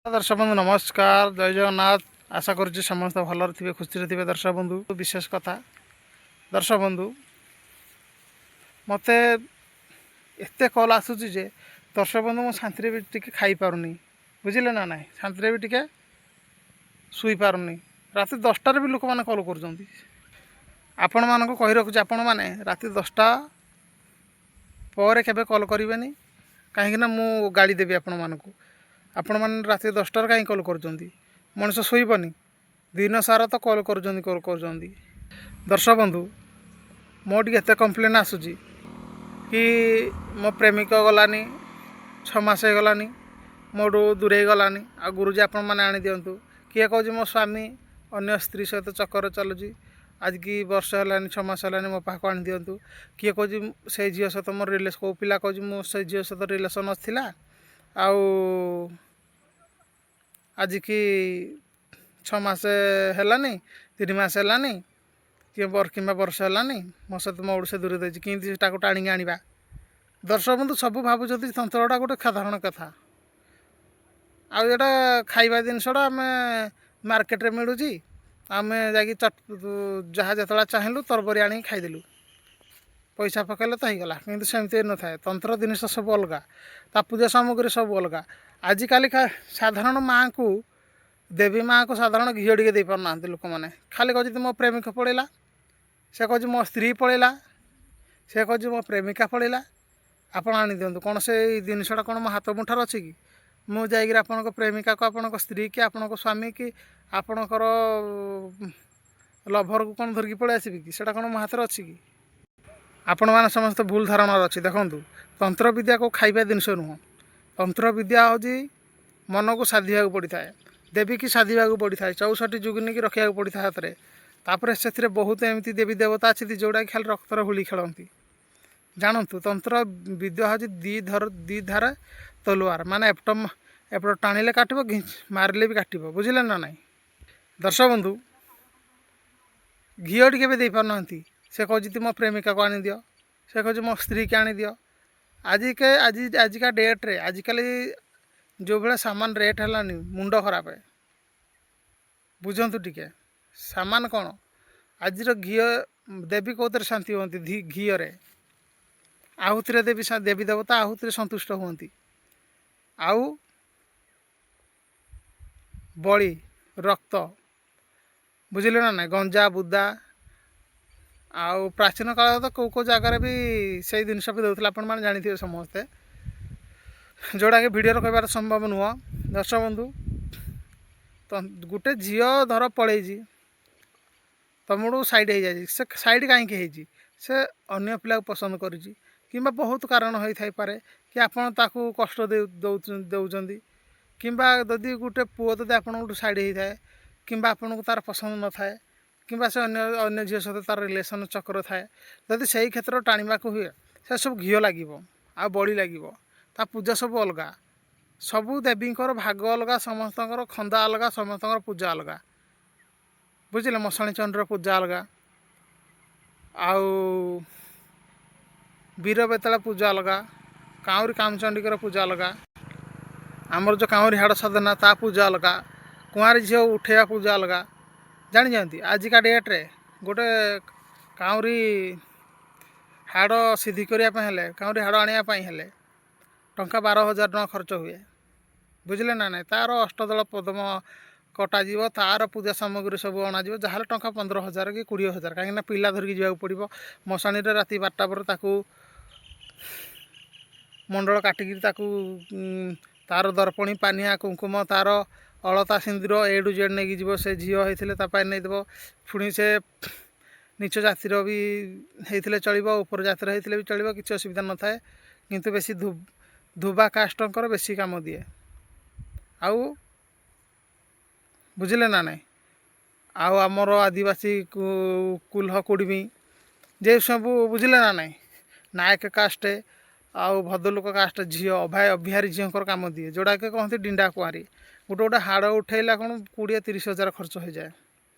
दर्शक बंधु नमस्कार, जय जगन्नाथ। आशा करुच्ची समस्त भल थे, खुशी थे। दर्शक बंधु विशेष कथा दर्शक बंधु मत एत कल आसूची जे दर्शक बंधु मो शांति भी टी खाई पारुनी, बुझिले ना ना, शांति भी टी शुई पारुनी। रात 10टार भी लोक मैंने कल कर आपण मानक कही रखुच्छे, आपण मैंने रात 10टा पर केबे कल करेंगे कहीं मु गाड़ी देवी आपण मानक। आपण मैंने रात 10टार कहीं कल कर मनुष्य शोबनी, दिन सारा तो कल कर। दर्शक बंधु मोटी एत कम्प्लेन आसूची कि मो प्रेमिक गलानी 6 मास हो गलानी, मोटू दूरे गलानी। आ गुरुजी आपण मैंने आनी दिंतु। किए कह मो स्वामी अन्य स्त्री सहित चक्कर चलुची, आज की वर्ष है 6 मास है मो पाक आनी दिंतु। किए कह से झील सहित मोर रिलेसन कौ पिला कह से झील सहित रिलेसन था आज की 6 मास है 3 मास है कि वर्ष है मो सहित मो से दूरे देती कि टाणी आने। दर्शक बंधु सब भावुँ तंत्रटा गोटे साधारण कथा। आटा खाଇବା ଜିନିଷଟା ଆମେ ମାର୍କେଟରେ ମିଳୁଛି, ଆମେ ଯାଇକି ଯାହା ଯେତେବେଳେ ଚାହିଁଲୁ ତରବରି ଆଣିକି ଖାଇଦେଲୁ, ପଇସା ପକାଇଲେ ତ ହେଇଗଲା। କିନ୍ତୁ ସେମିତି ନଥାଏ, ତନ୍ତ୍ର ଜିନିଷ ସବୁ ଅଲଗା, ତା ପୂଜା ସାମଗ୍ରୀ ସବୁ ଅଲଗା। ଆଜିକାଲି ସାଧାରଣ ମାଆଙ୍କୁ, ଦେବୀ ମାଆଙ୍କୁ ସାଧାରଣ ଘିଅ ଟିକେ ଦେଇପାରୁନାହାନ୍ତି ଲୋକମାନେ। ଖାଲି କହୁଛନ୍ତି ମୋ ପ୍ରେମିକ ପଳେଇଲା, ସେ କହୁଛି ମୋ ସ୍ତ୍ରୀ ପଳେଇଲା, ସେ କହୁଛି ମୋ ପ୍ରେମିକା ପଳେଇଲା, ଆପଣ ଆଣିଦିଅନ୍ତୁ। କ'ଣ ସେଇ ଜିନିଷଟା କ'ଣ ମୋ ହାତ ମୁଠାରେ ଅଛି କି? ମୁଁ ଯାଇକିରି ଆପଣଙ୍କ ପ୍ରେମିକାକୁ, ଆପଣଙ୍କ ସ୍ତ୍ରୀ କି, ଆପଣଙ୍କ ସ୍ୱାମୀ କି, ଆପଣଙ୍କର ଲଭରକୁ କ'ଣ ଧରିକି ପଳେଇ ଆସିବି କି? ସେଇଟା କ'ଣ ମୋ ହାତରେ ଅଛି କି? ଆପଣମାନେ ସମସ୍ତେ ଭୁଲ ଧାରଣାର ଅଛି। ଦେଖନ୍ତୁ, ତନ୍ତ୍ରବିଦ୍ୟା କେଉଁ ଖାଇବା ଜିନିଷ ନୁହଁ। ତନ୍ତ୍ରବିଦ୍ୟା ହେଉଛି ମନକୁ ସାଧିବାକୁ ପଡ଼ିଥାଏ, ଦେବୀକି ସାଧିବାକୁ ପଡ଼ିଥାଏ, 64 ଯୁଗିନୀକି ରଖିବାକୁ ପଡ଼ିଥାଏ ହାତରେ। ତାପରେ ସେଥିରେ ବହୁତ ଏମିତି ଦେବୀ ଦେବତା ଅଛନ୍ତି ଯେଉଁଟାକି ଖାଲି ରକ୍ତର ହୋଲି ଖେଳନ୍ତି। ଜାଣନ୍ତୁ, ତନ୍ତ୍ର ବିଦ୍ୟା ହେଉଛି ଦି ଧାର ତଲୁଆର, ମାନେ ଏପଟ ଟାଣିଲେ କାଟିବ, ମାରିଲେ ବି କାଟିବ, ବୁଝିଲେ ନା ନାହିଁ। ଦର୍ଶକ ବନ୍ଧୁ ଘିଅ ଟିକେ ବି ଦେଇପାରୁନାହାନ୍ତି। ସେ କହୁଛି ମୋ ପ୍ରେମିକାକୁ ଆଣିଦିଅ, ସେ କହୁଛି ମୋ ସ୍ତ୍ରୀକି ଆଣିଦିଅ। ଆଜିକା ଡେଟ୍ରେ, ଆଜିକାଲି ଯେଉଁ ଭଳିଆ ସାମାନ ରେଟ୍ ହେଲାନି, ମୁଣ୍ଡ ଖରାପ। ବୁଝନ୍ତୁ ଟିକେ, ସାମାନ କ'ଣ, ଆଜିର ଘିଅ ଦେବୀ କେଉଁଥିରେ ଶାନ୍ତି ହୁଅନ୍ତି? ଘିଅରେ। ଆହୁତିରେ ଦେବୀ ଦେବତା ଆହୁତିରେ ସନ୍ତୁଷ୍ଟ ହୁଅନ୍ତି। ଆଉ ବଳି, ରକ୍ତ, ବୁଝିଲେ ନା ନାହିଁ, ଗଞ୍ଜା ବୁଦା। ଆଉ ପ୍ରାଚୀନ କାଳରେ ତ କେଉଁ ଜାଗାରେ ବି ସେଇ ଜିନିଷ ବି ଦେଉଥିଲେ, ଆପଣମାନେ ଜାଣିଥିବେ ସମସ୍ତେ, ଯେଉଁଟାକି ଭିଡ଼ିଓରେ କହିବାର ସମ୍ଭବ ନୁହଁ। ଦର୍ଶକ ବନ୍ଧୁ, ଗୋଟେ ଝିଅ ଧର ପଳେଇଛି, ତମଠୁ ସାଇଡ଼୍ ହେଇଯାଇଛି। ସେ ସାଇଡ଼୍ କାହିଁକି ହେଇଛି? ସେ ଅନ୍ୟ ପିଲାକୁ ପସନ୍ଦ କରିଛି, କିମ୍ବା ବହୁତ କାରଣ ହୋଇଥାଇପାରେ, କି ଆପଣ ତାକୁ କଷ୍ଟ ଦେଉଛନ୍ତି, କିମ୍ବା ଯଦି ଗୋଟେ ପୁଅ ଯଦି ଆପଣଙ୍କଠୁ ସାଇଡ଼୍ ହେଇଥାଏ, କିମ୍ବା ଆପଣଙ୍କୁ ତା'ର ପସନ୍ଦ ନଥାଏ, କିମ୍ବା ସେ ଅନ୍ୟ ଝିଅ ସହିତ ତା'ର ରିଲେସନ୍ ଚକ୍ର ଥାଏ, ଯଦି ସେଇ କ୍ଷେତ୍ର ଟାଣିବାକୁ ହୁଏ, ସେସବୁ ଘିଅ ଲାଗିବ, ଆଉ ବଳି ଲାଗିବ। ତା ପୂଜା ସବୁ ଅଲଗା, ସବୁ ଦେବୀଙ୍କର ଭାଗ ଅଲଗା, ସମସ୍ତଙ୍କର ଖନ୍ଦା ଅଲଗା, ସମସ୍ତଙ୍କର ପୂଜା ଅଲଗା, ବୁଝିଲେ। ମଶାଣି ଚଣ୍ଡୀର ପୂଜା ଅଲଗା, ଆଉ ବୀର ବେତାଳ ପୂଜା ଅଲଗା, କାଉଁରୀ କାମଚଣ୍ଡୀଙ୍କର ପୂଜା ଅଲଗା, ଆମର ଯେଉଁ କାଉଁରୀ ହାଡ଼ ସାଧନା ତା ପୂଜା ଅଲଗା, କୁଆଁରୀ ଝିଅ ଉଠେଇବା ପୂଜା ଅଲଗା। ଜାଣିଛନ୍ତି, ଆଜିକା ଡେଟ୍ରେ ଗୋଟେ କାଉଁରୀ ହାଡ଼ ସିଧି କରିବା ପାଇଁ ହେଲେ, କାଉଁରୀ ହାଡ଼ ଆଣିବା ପାଇଁ ହେଲେ ଟଙ୍କା 12,000 ଟଙ୍କା ଖର୍ଚ୍ଚ ହୁଏ, ବୁଝିଲେ ନା ନାହିଁ। ତା'ର ଅଷ୍ଟଦଳ ପଦ୍ମ କଟାଯିବ, ତା'ର ପୂଜା ସାମଗ୍ରୀ ସବୁ ଅଣାଯିବ, ଯାହାହେଲେ ଟଙ୍କା 15,000 କି 20,000, କାହିଁକିନା ପିଲା ଧରିକି ଯିବାକୁ ପଡ଼ିବ। ମଶାଣିରେ ରାତି 12ଟା ପରେ ତାକୁ ମଣ୍ଡଳ କାଟିକିରି ତାକୁ ତା'ର ଦର୍ପଣୀ, ପାନିଆ, କୁଙ୍କୁମ, ତା'ର ଅଳତା, ସିନ୍ଦୁର A to Z ନେଇକି ଯିବ। ସେ ଝିଅ ହେଇଥିଲେ ତା ପାଇଁ ନେଇଦେବ। ପୁଣି ସେ ନିଚ ଜାତିର ବି ହେଇଥିଲେ ଚଳିବ, ଉପର ଜାତିର ହେଇଥିଲେ ବି ଚଳିବ, କିଛି ଅସୁବିଧା ନଥାଏ। କିନ୍ତୁ ବେଶୀ ଧୋବା କାଷ୍ଟଙ୍କର ବେଶୀ କାମ ଦିଏ। ଆଉ ବୁଝିଲେ ନା ନାହିଁ। ଆଉ ଆମର ଆଦିବାସୀ କୁଲ୍ହ କୁଡ଼ମୀ ଯେ ସବୁ, ବୁଝିଲେ ନା ନାହିଁ, ନାୟକ କାଷ୍ଟ ଆଉ ଭଦ୍ରଲୋକ କାଷ୍ଟ ଝିଅ, ଅଭିହାରୀ ଝିଅଙ୍କର କାମ ଦିଏ, ଯେଉଁଟାକି କହନ୍ତି ଡିଣ୍ଡା କୁଆଁରୀ। ଗୋଟେ ହାଡ଼ ଉଠେଇଲା କ'ଣ 20-30 ହଜାର ଖର୍ଚ୍ଚ ହୋଇଯାଏ,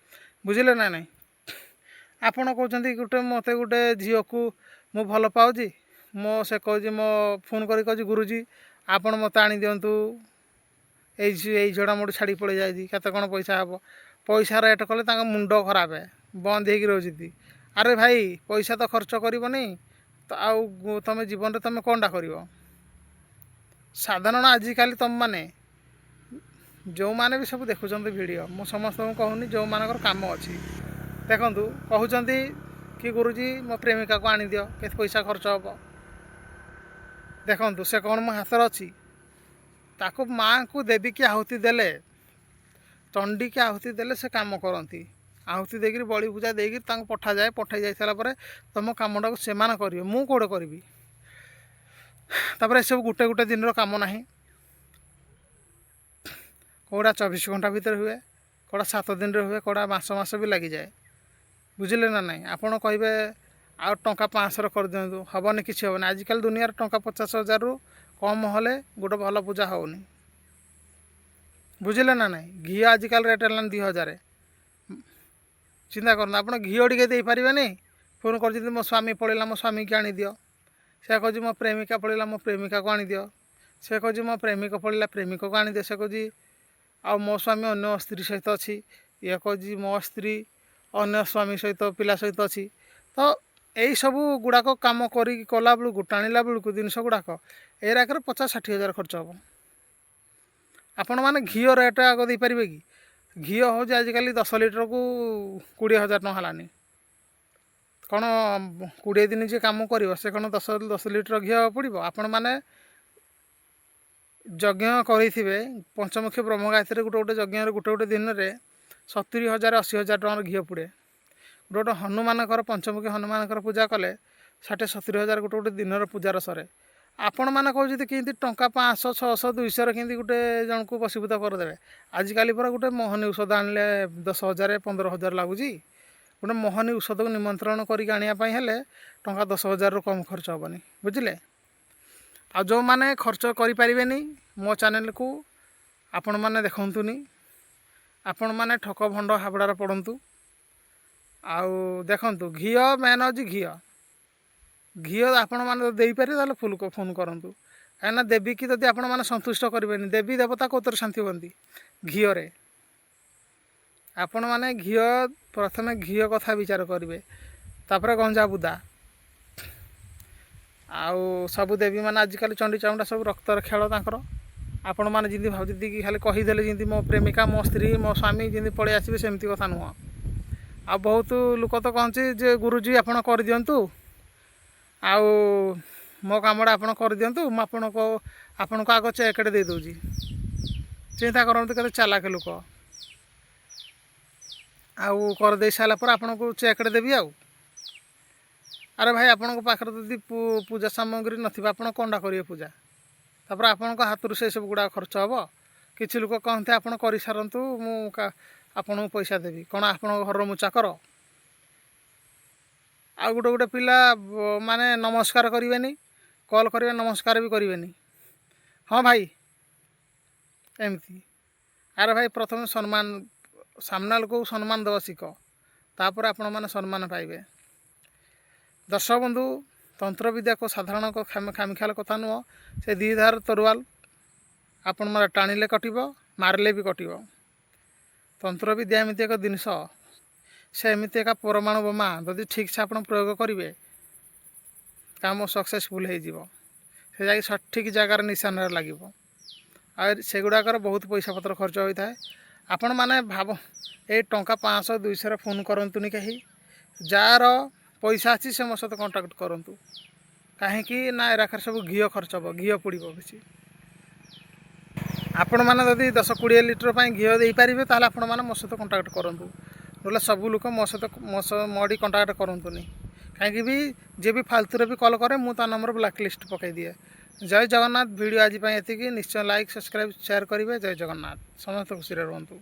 ବୁଝିଲେ ନା ନାହିଁ। ଆପଣ କହୁଛନ୍ତି ମୋତେ ଗୋଟେ ଝିଅକୁ ମୁଁ ଭଲ ପାଉଛି, ସେ କହୁଛି, ଫୋନ୍ କରି କହୁଛି ଗୁରୁଜୀ ଆପଣ ମୋତେ ଆଣିଦିଅନ୍ତୁ, ଏଇ ଝଡ଼ା ମୋଡ଼ି ଛାଡ଼ି ପଳେଇ ଯାଇଛି, କେତେ କ'ଣ ପଇସା ହେବ। ପଇସା ରେଟ୍ କଲେ ତାଙ୍କ ମୁଣ୍ଡ ଖରାପ, ବନ୍ଦ ହେଇକି ରହୁଛନ୍ତି। ଆରେ ଭାଇ ପଇସା ତ ଖର୍ଚ୍ଚ କରିବନି ତ ଆଉ ତୁମେ ଜୀବନରେ ତୁମେ କ'ଣଟା କରିବ? ସାଧାରଣ ଆଜିକାଲି ତୁମମାନେ ଯେଉଁମାନେ ବି ସବୁ ଦେଖୁଛନ୍ତି ଭିଡ଼ିଓ, ମୁଁ ସମସ୍ତଙ୍କୁ କହୁନି, ଯେଉଁମାନଙ୍କର କାମ ଅଛି ଦେଖନ୍ତୁ, କହୁଛନ୍ତି କି ଗୁରୁଜୀ ମୋ ପ୍ରେମିକାକୁ ଆଣିଦିଅ, କେତେ ପଇସା ଖର୍ଚ୍ଚ ହେବ। ଦେଖନ୍ତୁ ସେ କ'ଣ ମୋ ହାତରେ ଅଛି? ତାକୁ ମାଆଙ୍କୁ ଦେବୀକି ଆହୁତି ଦେଲେ, ଚଣ୍ଡୀକି ଆହୁତି ଦେଲେ ସେ କାମ କରନ୍ତି। ଆହୁତି ଦେଇକରି ବଳି ପୂଜା ଦେଇକରି ତାଙ୍କୁ ପଠାଯାଏ। ପଠାଇ ଯାଇ ସାରିଲା ପରେ ତୁମ କାମଟାକୁ ସେମାନେ କରିବେ, ମୁଁ କେଉଁଟେ କରିବି? ତାପରେ ଏସବୁ ଗୋଟେ ଗୋଟେ ଦିନର କାମ ନାହିଁ। କେଉଁଟା 24 ଘଣ୍ଟା ଭିତରେ ହୁଏ, କେଉଁଟା 7 ଦିନରେ ହୁଏ, କେଉଁଟା ମାସ ବି ଲାଗିଯାଏ। ବୁଝିଲେ ନା ନାହିଁ? ଆପଣ କହିବେ ଆଉ ଟଙ୍କା 500 କରିଦିଅନ୍ତୁ, ହେବନି, କିଛି ହେବନି। ଆଜିକାଲି ଦୁନିଆରେ ଟଙ୍କା 50,000ରୁ କମ୍ ହେଲେ ଗୋଟେ ଭଲ ପୂଜା ହେଉନି। ବୁଝିଲେ ନା ନାହିଁ? ଘିଅ ଆଜିକାଲି ରେଟ୍ ହେଲାଣି 2000। ଚିନ୍ତା କରନ୍ତୁ, ଆପଣ ଘିଅ ଟିକେ ଦେଇପାରିବେନି? ଫୋନ୍ କରୁଛନ୍ତି ମୋ ସ୍ୱାମୀ ପଳେଇଲା, ମୋ ସ୍ୱାମୀକି ଆଣିଦିଅ। ସେ କହୁଛି ମୋ ପ୍ରେମିକା ପଳେଇଲା, ମୋ ପ୍ରେମିକାକୁ ଆଣିଦିଅ। ସେ କହୁଛି ମୋ ପ୍ରେମିକ ପଳେଇଲା, ପ୍ରେମିକକୁ ଆଣିଦିଅ। ସେ କହୁଛି ଆଉ ମୋ ସ୍ୱାମୀ ଅନ୍ୟ ସ୍ତ୍ରୀ ସହିତ ଅଛି। ଇଏ କହୁଛି ମୋ ସ୍ତ୍ରୀ ଅନ୍ୟ ସ୍ୱାମୀ ସହିତ, ପିଲା ସହିତ ଅଛି। ତ ଏଇସବୁ ଗୁଡ଼ାକ କାମ କରିକି କଲାବେଳକୁ, ଟାଣିଲା ବେଳକୁ ଜିନିଷ ଗୁଡ଼ାକ ଏଇରାକରେ 50-60 ହଜାର ଖର୍ଚ୍ଚ ହେବ। ଆପଣମାନେ ଘିଅ ରେଟ୍ ଆଗ ଦେଇପାରିବେ କି? ଘିଅ ହେଉଛି ଆଜିକାଲି 10 ଲିଟରକୁ 20,000 ଟଙ୍କା ହେଲାନି। କ'ଣ 20 ଦିନ ଯିଏ କାମ କରିବ ସେ କ'ଣ 10 ଲିଟର ଘିଅ ପଡ଼ିବ? ଆପଣମାନେ ଯଜ୍ଞ କରିଥିବେ, ପଞ୍ଚମୁଖୀ ବ୍ରହ୍ମଗାୟତ୍ରୀରେ ଗୋଟେ ଯଜ୍ଞରେ ଗୋଟେ ଦିନରେ 70,000 80,000 ଟଙ୍କାର ଘିଅ ପଡ଼େ। ଗୋଟେ ହନୁମାନଙ୍କର, ପଞ୍ଚମୁଖୀ ହନୁମାନଙ୍କର ପୂଜା କଲେ 60-70,000 ଗୋଟେ ଦିନର ପୂଜାର ସରେ। ଆପଣମାନେ କହୁଛନ୍ତି କେମିତି ଟଙ୍କା 500 600 200ରେ କେମିତି ଗୋଟେ ଜଣକୁ ବଶୀଭୂତ କରିଦେବେ? ଆଜିକାଲି ପରା ଗୋଟେ ମୋହନୀ ଔଷଧ ଆଣିଲେ 10,000 15,000 ଲାଗୁଛି। ଗୋଟେ ମୋହନୀ ଔଷଧକୁ ନିମନ୍ତ୍ରଣ କରିକି ଆଣିବା ପାଇଁ ହେଲେ ଟଙ୍କା 10,000ରୁ କମ୍ ଖର୍ଚ୍ଚ ହେବନି। ବୁଝିଲେ? ଆଉ ଯେଉଁମାନେ ଖର୍ଚ୍ଚ କରିପାରିବେନି, ମୋ ଚ୍ୟାନେଲକୁ ଆପଣମାନେ ଦେଖନ୍ତୁନି। ଆପଣମାନେ ଠକ ଭଣ୍ଡ ହାବଡ଼ାରେ ପଡ଼ନ୍ତୁ। ଆଉ ଦେଖନ୍ତୁ, ଘିଅ ମେନ୍ ହେଉଛି ଘିଅ। ଘିଅ ଆପଣମାନେ ଯଦି ଦେଇପାରିବେ ତାହେଲେ ଫୋନ୍ କରନ୍ତୁ। କାହିଁକିନା ଦେବୀକି ଯଦି ଆପଣମାନେ ସନ୍ତୁଷ୍ଟ କରିବେନି, ଦେବୀ ଦେବତା କେଉଁଥିରେ ଶାନ୍ତି ହୁଅନ୍ତି? ଘିଅରେ। ଆପଣମାନେ ଘିଅ, ପ୍ରଥମେ ଘିଅ କଥା ବିଚାର କରିବେ, ତାପରେ ଗଞ୍ଜା ବୁଦା। ଆଉ ସବୁ ଦେବୀମାନେ ଆଜିକାଲି ଚଣ୍ଡୀ ଚାମୁଣ୍ଡା ସବୁ ରକ୍ତର ଖେଳ ତାଙ୍କର। ଆପଣମାନେ ଯେମିତି ଭାବୁଛନ୍ତି କି ଖାଲି କହିଦେଲେ ଯେମିତି ମୋ ପ୍ରେମିକା, ମୋ ସ୍ତ୍ରୀ, ମୋ ସ୍ୱାମୀ ଯେମିତି ପଳେଇ ଆସିବେ, ସେମିତି କଥା ନୁହଁ। ଆଉ ବହୁତ ଲୋକ ତ କହନ୍ତି ଯେ ଗୁରୁଜୀ ଆପଣ କରିଦିଅନ୍ତୁ, ଆଉ ମୋ କାମଟା ଆପଣ କରିଦିଅନ୍ତୁ, ମୁଁ ଆପଣଙ୍କୁ ଆଗ ଚେକ୍ଟେ ଦେଇଦେଉଛି। ଚିନ୍ତା କରନ୍ତୁ କେତେ ଚାଲାକ ଲୋକ। ଆଉ କରିଦେଇ ସାରିଲା ପରେ ଆପଣଙ୍କୁ ଚେକ୍ଟେ ଦେବି ଆଉ। ଆରେ ଭାଇ ଆପଣଙ୍କ ପାଖରେ ଯଦି ପୂଜା ସାମଗ୍ରୀ ନଥିବ, ଆପଣ କ'ଣଟା କରିବେ ପୂଜା? ତାପରେ ଆପଣଙ୍କ ହାତରୁ ସେସବୁ ଗୁଡ଼ାକ ଖର୍ଚ୍ଚ ହେବ। କିଛି ଲୋକ କହନ୍ତି ଆପଣ କରିସାରନ୍ତୁ, ମୁଁ ଆପଣଙ୍କୁ ପଇସା ଦେବି। କ'ଣ ଆପଣଙ୍କ ଘରର ମୁଁ ଚାକର? ଆଉ ଗୋଟେ ପିଲା ମାନେ ନମସ୍କାର କରିବେନି, କଲ୍ କରିବେ, ନମସ୍କାର ବି କରିବେନି। ହଁ ଭାଇ, ଏମିତି। ଆରେ ଭାଇ ପ୍ରଥମେ ସାମ୍ନା ଲୋକକୁ ସମ୍ମାନ ଦେବା ଶିଖ, ତାପରେ ଆପଣମାନେ ସମ୍ମାନ ପାଇବେ। ଦର୍ଶକ ବନ୍ଧୁ, ତନ୍ତ୍ରବିଦ୍ୟା ସାଧାରଣ ଖାମିଖିଆଲ କଥା ନୁହଁ। ସେ 2 ଧାର ତରୁଆଲ, ଆପଣମାନେ ଟାଣିଲେ କଟିବ, ମାରିଲେ ବି କଟିବ। ତନ୍ତ୍ରବିଦ୍ୟା ଏମିତି ଏକ ଜିନିଷ, ସେ ଏମିତି ଏକ ପରମାଣୁ ବୋମା, ଯଦି ଠିକ୍ସେ ଆପଣ ପ୍ରୟୋଗ କରିବେ କାମ ସକ୍ସେସଫୁଲ୍ ହେଇଯିବ। ସେ ଯାଇକି ସଠିକ୍ ଜାଗାରେ ନିଶାନରେ ଲାଗିବ। ଆଉ ସେଗୁଡ଼ାକର ବହୁତ ପଇସା ପତ୍ର ଖର୍ଚ୍ଚ ହୋଇଥାଏ। ଆପଣମାନେ ଏଇ ଟଙ୍କା 500 200ରେ ଫୋନ୍ କରନ୍ତୁନି କେହି। ଯାହାର ପଇସା ଅଛି ସେ ମୋ ସହିତ କଣ୍ଟାକ୍ଟ କରନ୍ତୁ। କାହିଁକି ନା ଏରାକରେ ସବୁ ଘିଅ ଖର୍ଚ୍ଚ ହେବ, ଘିଅ ପଡ଼ିବ ବେଶୀ। ଆପଣମାନେ ଯଦି 10-20 ଲିଟର ପାଇଁ ଘିଅ ଦେଇପାରିବେ ତାହେଲେ ଆପଣମାନେ ମୋ ସହିତ କଣ୍ଟାକ୍ଟ କରନ୍ତୁ। ନହେଲେ ସବୁ ଲୋକ ମୋଠି କଣ୍ଟାକ୍ଟ କରନ୍ତୁନି। କାହିଁକି ବି ଯିଏ ବି ଫାଲତୁରେ ବି କଲ୍ କରେ, ମୁଁ ତା ନମ୍ବର ବ୍ଲାକ୍ ଲିଷ୍ଟ ପକାଇଦିଏ। ଜୟ ଜଗନ୍ନାଥ। ଭିଡ଼ିଓ ଆଜି ପାଇଁ ଏତିକି। ନିଶ୍ଚୟ ଲାଇକ୍, ସବସ୍କ୍ରାଇବ୍, ସେୟାର କରିବେ। ଜୟ ଜଗନ୍ନାଥ। ସମସ୍ତେ ଖୁସିରେ ରୁହନ୍ତୁ।